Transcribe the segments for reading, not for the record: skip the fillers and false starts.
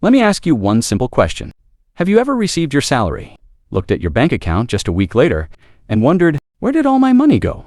Let me ask you one simple question. Have you ever received your salary, looked at your bank account just a week later, and wondered, where did all my money go?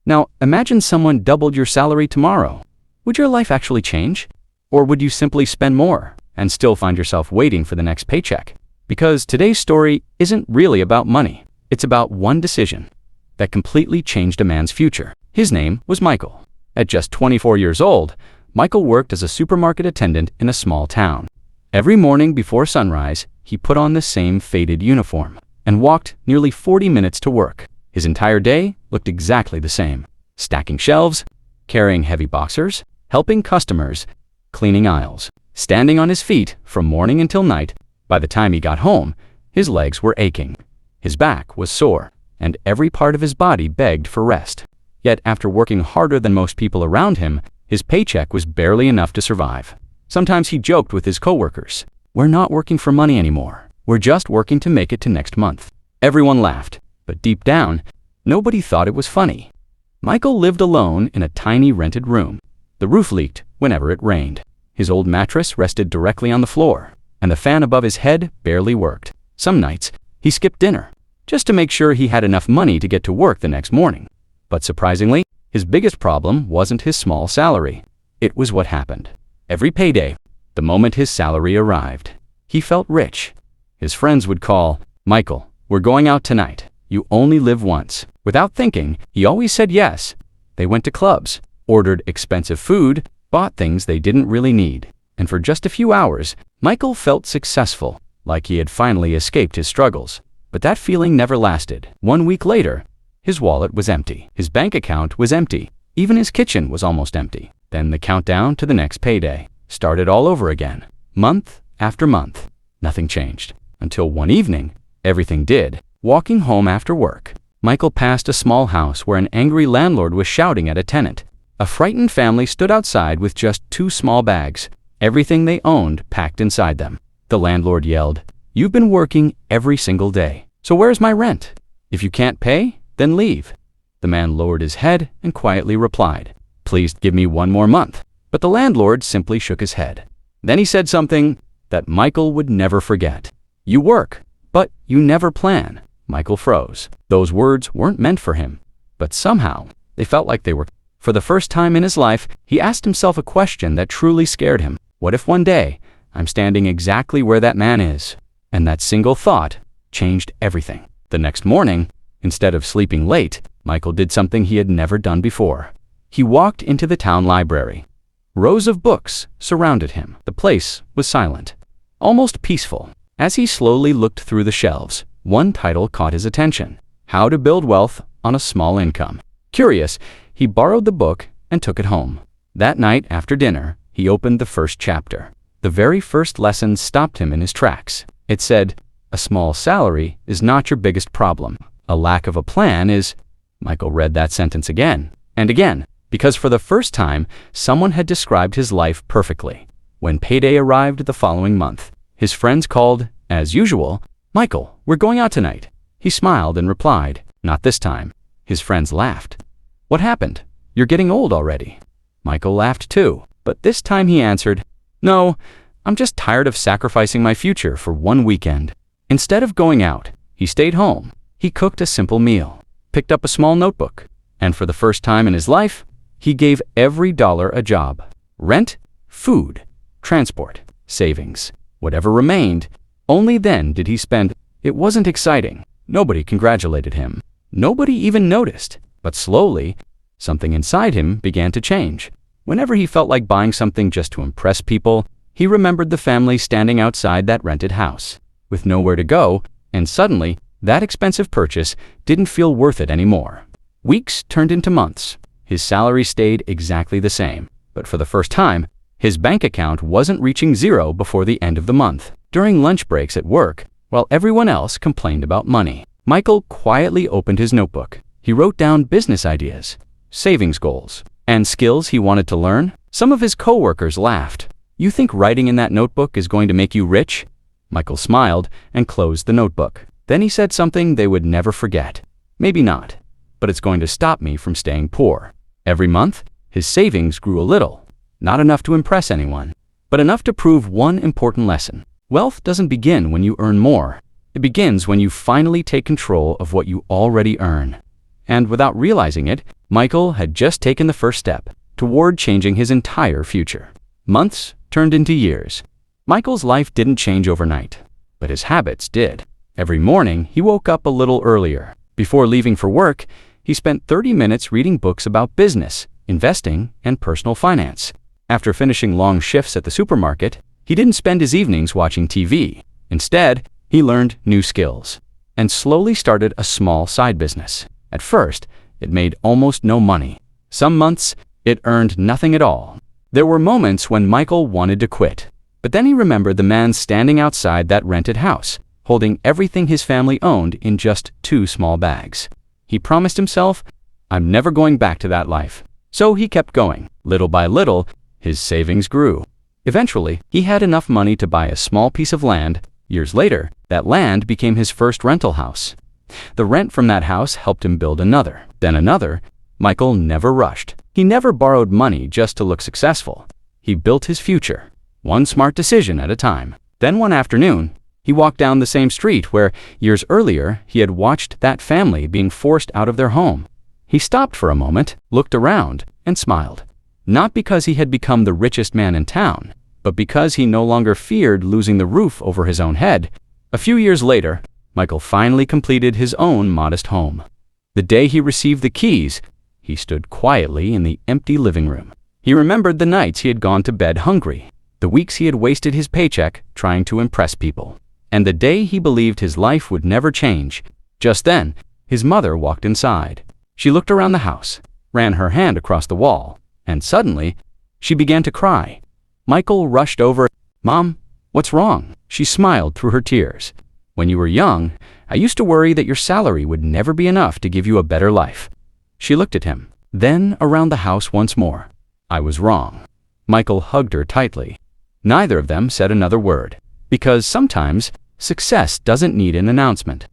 Now, imagine someone doubled your salary tomorrow. Would your life actually change? Or would you simply spend more and still find yourself waiting for the next paycheck? Because today's story isn't really about money. It's about one decision that completely changed a man's future. His name was Michael. At just 24 years old, Michael worked as a supermarket attendant in a small town. Every morning before sunrise, he put on the same faded uniform and walked nearly 40 minutes to work. His entire day looked exactly the same: stacking shelves, carrying heavy boxers, helping customers, cleaning aisles, standing on his feet from morning until night. By the time he got home, his legs were aching, his back was sore, and every part of his body begged for rest. Yet after working harder than most people around him, his paycheck was barely enough to survive. Sometimes he joked with his coworkers, "We're not working for money anymore. We're just working to make it to next month." Everyone laughed, but deep down, nobody thought it was funny. Michael lived alone in a tiny rented room. The roof leaked whenever it rained. His old mattress rested directly on the floor, and the fan above his head barely worked. Some nights, he skipped dinner, just to make sure he had enough money to get to work the next morning. But surprisingly, his biggest problem wasn't his small salary. It was what happened. Every payday, the moment his salary arrived, he felt rich. His friends would call, "Michael, we're going out tonight. You only live once." Without thinking, he always said yes. They went to clubs, ordered expensive food, bought things they didn't really need. And for just a few hours, Michael felt successful, like he had finally escaped his struggles. But that feeling never lasted. 1 week later, his wallet was empty. His bank account was empty. Even his kitchen was almost empty. Then the countdown to the next payday started all over again. Month after month, nothing changed. Until one evening, everything did. Walking home after work, Michael passed a small house where an angry landlord was shouting at a tenant. A frightened family stood outside with just 2 small bags, everything they owned packed inside them. The landlord yelled, "You've been working every single day, so where's my rent? If you can't pay, then leave." The man lowered his head and quietly replied, "Please give me 1 more month." But the landlord simply shook his head. Then he said something that Michael would never forget. "You work, but you never plan." Michael froze. Those words weren't meant for him, but somehow they felt like they were. For the first time in his life, he asked himself a question that truly scared him. What if one day I'm standing exactly where that man is? And that single thought changed everything. The next morning, instead of sleeping late, Michael did something he had never done before. He walked into the town library. Rows of books surrounded him. The place was silent, almost peaceful. As he slowly looked through the shelves, one title caught his attention: How to Build Wealth on a Small Income. Curious, he borrowed the book and took it home. That night after dinner, he opened the first chapter. The very first lesson stopped him in his tracks. It said, "A small salary is not your biggest problem. A lack of a plan is." Michael read that sentence again and again, because for the first time, someone had described his life perfectly. When payday arrived the following month, his friends called, as usual, "Michael, we're going out tonight." He smiled and replied, "Not this time." His friends laughed. "What happened? You're getting old already." Michael laughed too, but this time he answered, "No, I'm just tired of sacrificing my future for 1 weekend." Instead of going out, he stayed home. He cooked a simple meal, picked up a small notebook, and for the first time in his life, he gave every dollar a job. Rent, food, transport, savings, whatever remained. Only then did he spend. It wasn't exciting. Nobody congratulated him. Nobody even noticed. But slowly, something inside him began to change. Whenever he felt like buying something just to impress people, he remembered the family standing outside that rented house, with nowhere to go, and suddenly, that expensive purchase didn't feel worth it anymore. Weeks turned into months. His salary stayed exactly the same, but for the first time, his bank account wasn't reaching zero before the end of the month. During lunch breaks at work, while everyone else complained about money, Michael quietly opened his notebook. He wrote down business ideas, savings goals, and skills he wanted to learn. Some of his coworkers laughed. "You think writing in that notebook is going to make you rich?" Michael smiled and closed the notebook. Then he said something they would never forget. "Maybe not, but it's going to stop me from staying poor." Every month, his savings grew a little, not enough to impress anyone, but enough to prove one important lesson. Wealth doesn't begin when you earn more. It begins when you finally take control of what you already earn. And without realizing it, Michael had just taken the first step toward changing his entire future. Months turned into years. Michael's life didn't change overnight, but his habits did. Every morning, he woke up a little earlier. Before leaving for work, he spent 30 minutes reading books about business, investing, and personal finance. After finishing long shifts at the supermarket, he didn't spend his evenings watching TV. Instead, he learned new skills and slowly started a small side business. At first, it made almost no money. Some months, it earned nothing at all. There were moments when Michael wanted to quit, but then he remembered the man standing outside that rented house, holding everything his family owned in just 2 small bags. He promised himself, "I'm never going back to that life." So he kept going. Little by little, his savings grew. Eventually, he had enough money to buy a small piece of land. Years later, that land became his first rental house. The rent from that house helped him build another, then another. Michael never rushed. He never borrowed money just to look successful. He built his future, one smart decision at a time. Then one afternoon, he walked down the same street where, years earlier, he had watched that family being forced out of their home. He stopped for a moment, looked around, and smiled. Not because he had become the richest man in town, but because he no longer feared losing the roof over his own head. A few years later, Michael finally completed his own modest home. The day he received the keys, he stood quietly in the empty living room. He remembered the nights he had gone to bed hungry, the weeks he had wasted his paycheck trying to impress people, and the day he believed his life would never change. Just then, his mother walked inside. She looked around the house, ran her hand across the wall, and suddenly, she began to cry. Michael rushed over. "Mom, what's wrong?" She smiled through her tears. "When you were young, I used to worry that your salary would never be enough to give you a better life." She looked at him, then around the house once more. "I was wrong." Michael hugged her tightly. Neither of them said another word, because sometimes success doesn't need an announcement.